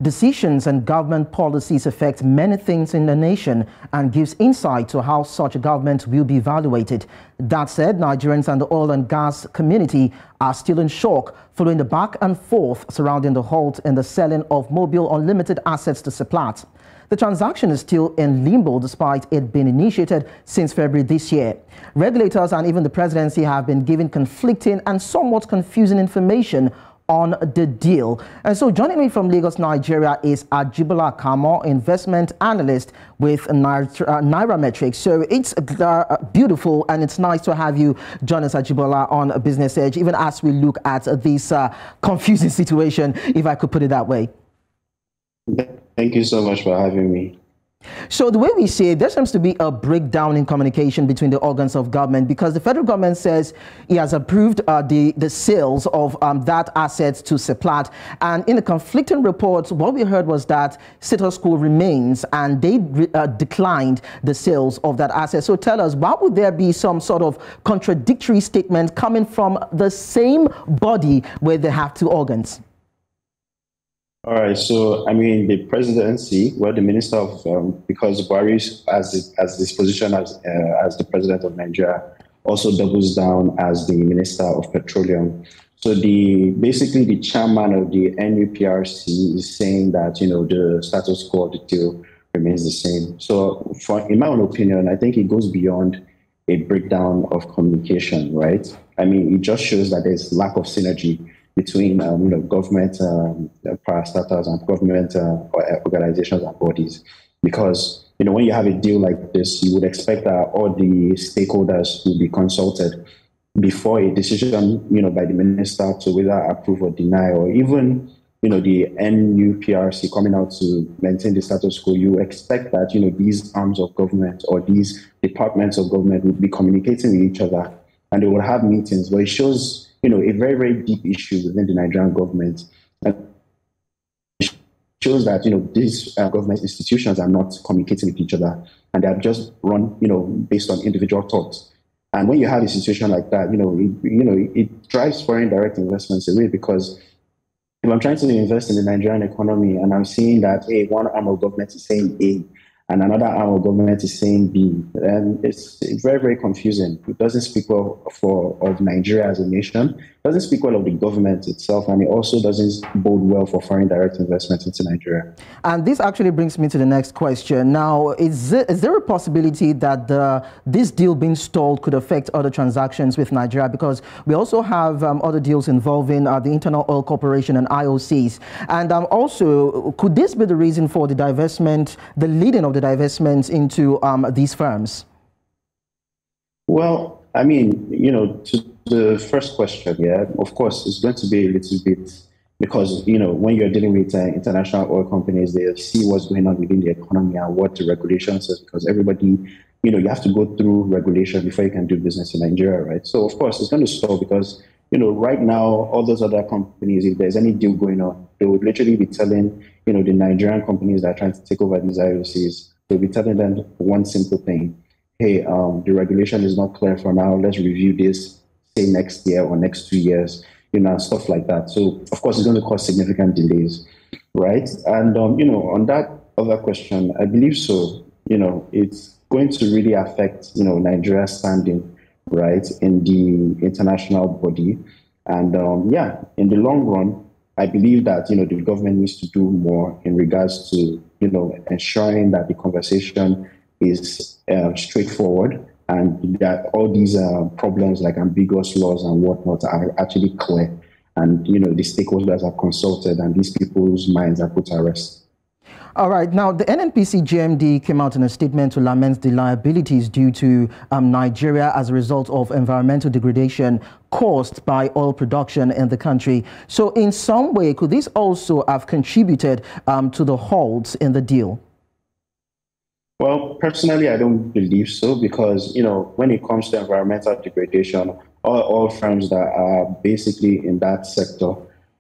decisions and government policies affect many things in the nation and gives insight to how such a government will be evaluated. That said, Nigerians and the oil and gas community are still in shock following the back and forth surrounding the halt in the selling of Mobil Unlimited assets to Seplat. The transaction is still in limbo despite it being initiated since February this year. Regulators and even the presidency have been given conflicting and somewhat confusing information on the deal. And so joining me from Lagos, Nigeria is Ajibola Kamo, investment analyst with Nairametrics. So it's beautiful and it's nice to have you join us, Ajibola, on Business Edge, even as we look at this confusing situation, if I could put it that way. Thank you so much for having me. So the way we see it, there seems to be a breakdown in communication between the organs of government, because the federal government says he has approved the sales of that asset to Seplat. And in the conflicting reports, what we heard was that status quo remains and they declined the sales of that asset. So tell us, why would there be some sort of contradictory statement coming from the same body where they have two organs? All right, so I mean, the presidency, well, the minister of, because Buhari as this position as the president of Nigeria, also doubles down as the minister of petroleum. So basically the chairman of the NUPRC is saying that, you know, the status quo of the deal remains the same. So in my own opinion, I think it goes beyond a breakdown of communication, right? I mean, it just shows that there's lack of synergy between government parastatals and government organizations and bodies. Because when you have a deal like this, you would expect that all the stakeholders will be consulted before a decision by the minister to whether approve or deny, or even the NUPRC coming out to maintain the status quo. You expect that these arms of government or these departments of government would be communicating with each other and they will have meetings. But it shows a very, very deep issue within the Nigerian government. And it shows that, these government institutions are not communicating with each other and they are just run, based on individual thoughts. And when you have a situation like that, it drives foreign direct investments away, because if I'm trying to invest in the Nigerian economy and I'm seeing that, hey, one arm of government is saying A and another arm of government is saying B, and it's very, very confusing. It doesn't speak well of Nigeria as a nation, it doesn't speak well of the government itself, and it also doesn't bode well for foreign direct investment into Nigeria. And this actually brings me to the next question. Now, is there a possibility that this deal being stalled could affect other transactions with Nigeria? Because we also have other deals involving the Internal Oil Corporation and IOCs. And also, could this be the reason for the divestment, the leading of the divestments into these firms? Well, I mean, to the first question, yeah, of course, it's going to be a little bit, because, when you're dealing with international oil companies, they see what's going on within the economy and what the regulations is, because everybody, you have to go through regulation before you can do business in Nigeria, right? So, of course, it's going to stall because, right now, all those other companies, if there's any deal going on, they would literally be telling, the Nigerian companies that are trying to take over these IOCs, they'll be telling them one simple thing. Hey, the regulation is not clear for now. Let's review this, say next year or next 2 years, stuff like that. So, of course, it's going to cause significant delays, right? And, on that other question, I believe so. It's going to really affect, Nigeria's standing, right, in the international body. And, in the long run, I believe that, the government needs to do more in regards to, ensuring that the conversation is straightforward and that all these problems like ambiguous laws and whatnot are actually clear, and the stakeholders are consulted and these people's minds are put at rest. All right. Now, the NNPC GMD came out in a statement to lament the liabilities due to Nigeria as a result of environmental degradation caused by oil production in the country. So in some way, could this also have contributed to the halt in the deal? Well, personally, I don't believe so, because, when it comes to environmental degradation, all firms that are basically in that sector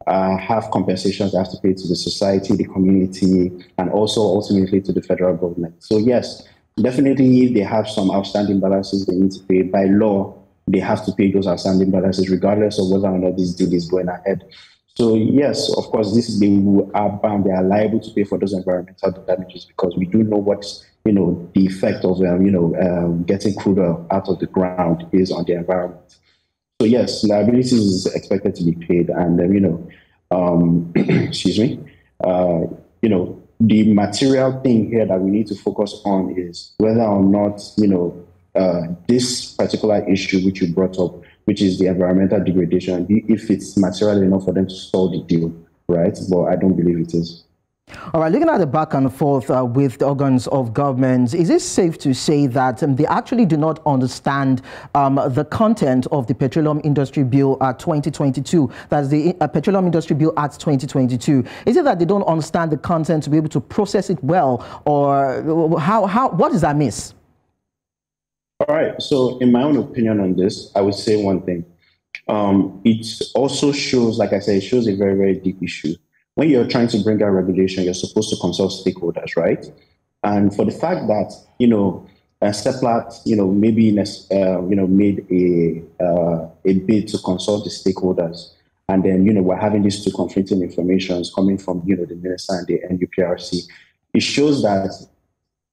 have compensations they have to pay to the society, the community, and also ultimately to the federal government. So yes, definitely they have some outstanding balances they need to pay. By law, they have to pay those outstanding balances regardless of whether or not this deal is going ahead. So yes, of course, are bound, they are liable to pay for those environmental damages because we do know what the effect of getting crude oil out of the ground is on the environment. So yes, liabilities is expected to be paid, and excuse me, the material thing here that we need to focus on is whether or not this particular issue which you brought up, which is the environmental degradation, if it's material enough for them to solve the deal, right? But I don't believe it is. All right, looking at the back and forth with the organs of government, is it safe to say that they actually do not understand the content of the Petroleum Industry Bill 2022? That's the Petroleum Industry Bill Act 2022. Is it that they don't understand the content to be able to process it well, or what is that miss? All right, so in my own opinion on this, I would say one thing. It also shows, like I said, it shows a very, very deep issue. When you're trying to bring out regulation, you're supposed to consult stakeholders, right? And for the fact that, Seplat, maybe, made a bid to consult the stakeholders, and then, we're having these two conflicting informations coming from, the minister and the NUPRC, it shows that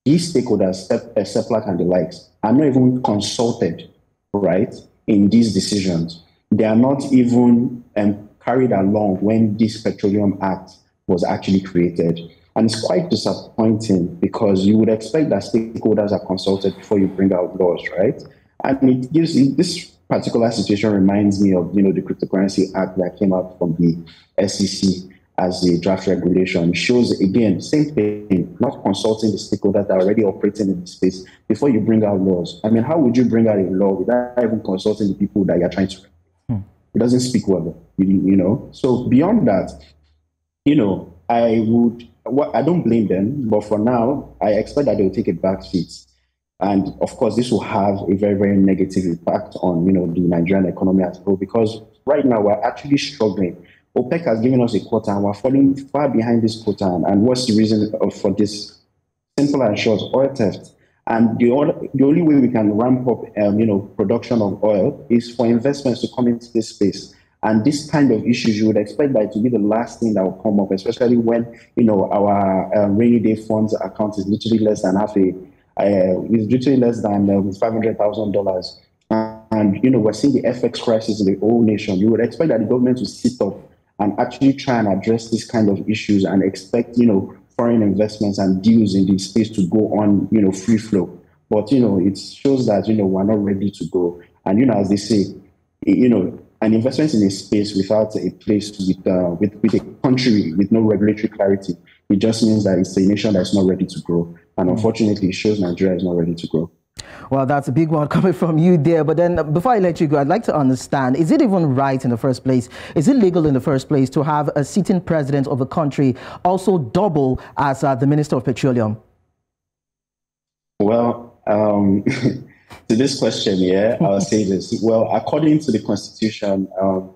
these stakeholders, Seplat and the likes, are not even consulted, right, in these decisions. They are not even carried along when this Petroleum Act was actually created. And it's quite disappointing because you would expect that stakeholders are consulted before you bring out laws, right? And it gives this particular situation reminds me of, the Cryptocurrency Act that came out from the SEC as a draft regulation. It shows, again, same thing, not consulting the stakeholders that are already operating in the space before you bring out laws. I mean, how would you bring out a law without even consulting the people that you're trying to? It doesn't speak well, So beyond that, I don't blame them, but for now, I expect that they will take a back seat. And of course, this will have a very, very negative impact on, the Nigerian economy as a whole, because right now we're actually struggling. OPEC has given us a quota and we're falling far behind this quota. And what's the reason for this? Simple and short, oil theft. And the only way we can ramp up, production of oil is for investments to come into this space. And this kind of issues, you would expect that to be the last thing that will come up, especially when, our rainy day funds account is literally less than it's literally less than $500,000. And, we're seeing the FX crisis in the whole nation. You would expect that the government will sit up and actually try and address this kind of issues and expect, foreign investments and deals in the space to go on, free flow. But, it shows that, we're not ready to go. And, as they say, an investment in a space without a place with a country with no regulatory clarity, it just means that it's a nation that's not ready to grow. And unfortunately, it shows Nigeria is not ready to grow. Well, that's a big one coming from you there. But then before I let you go, I'd like to understand, is it even right in the first place? Is it legal in the first place to have a sitting president of a country also double as the Minister of Petroleum? Well, to this question, I'll say this. Well, according to the Constitution,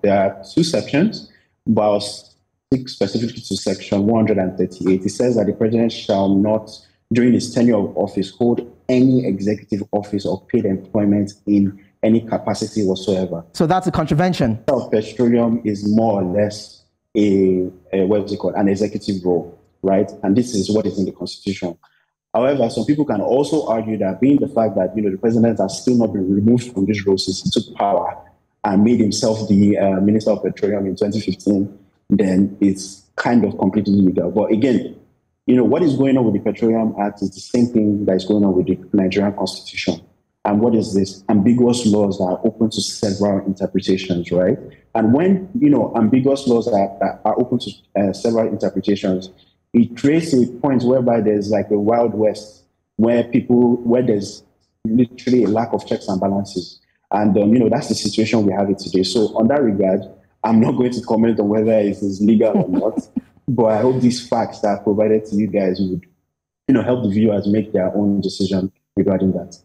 there are two sections, but I'll stick specifically to section 138. It says that the president shall not, during his tenure of office, hold any executive office or paid employment in any capacity whatsoever. So that's a contravention. Petroleum is more or less an executive role, right? And this is what is in the Constitution. However, some people can also argue that being the fact that, the president has still not been removed from this role since he took power and made himself the Minister of Petroleum in 2015, then it's kind of completely illegal. But again, what is going on with the Petroleum Act is the same thing that is going on with the Nigerian Constitution. And what is this? Ambiguous laws that are open to several interpretations, right? And when, ambiguous laws that are open to several interpretations, it creates a point whereby there's like a Wild West where there's literally a lack of checks and balances. And, that's the situation we have it today. So on that regard, I'm not going to comment on whether it is legal or not. But I hope these facts that are provided to you guys would, help the viewers make their own decision regarding that.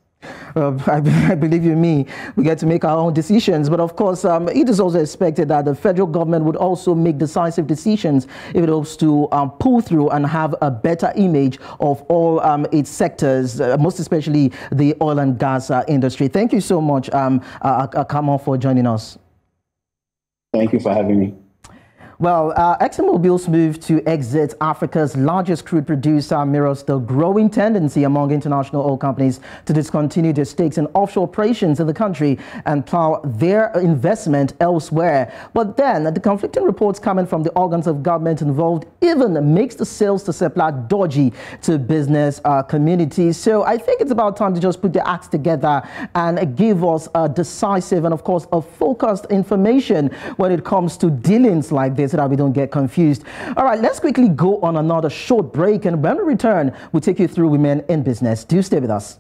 I believe you me. We get to make our own decisions. But of course, it is also expected that the federal government would also make decisive decisions if it hopes to pull through and have a better image of all its sectors, most especially the oil and gas industry. Thank you so much, Akamo, for joining us. Thank you for having me. Well, ExxonMobil's move to exit Africa's largest crude producer mirrors the growing tendency among international oil companies to discontinue their stakes in offshore operations in the country and plow their investment elsewhere. But then the conflicting reports coming from the organs of government involved even makes the sales to Seplat dodgy to business communities. So I think it's about time to just put the acts together and give us a decisive and, of course, a focused information when it comes to dealings like this, so that we don't get confused. All right, let's quickly go on another short break, and when we return, we'll take you through women in business. Do stay with us.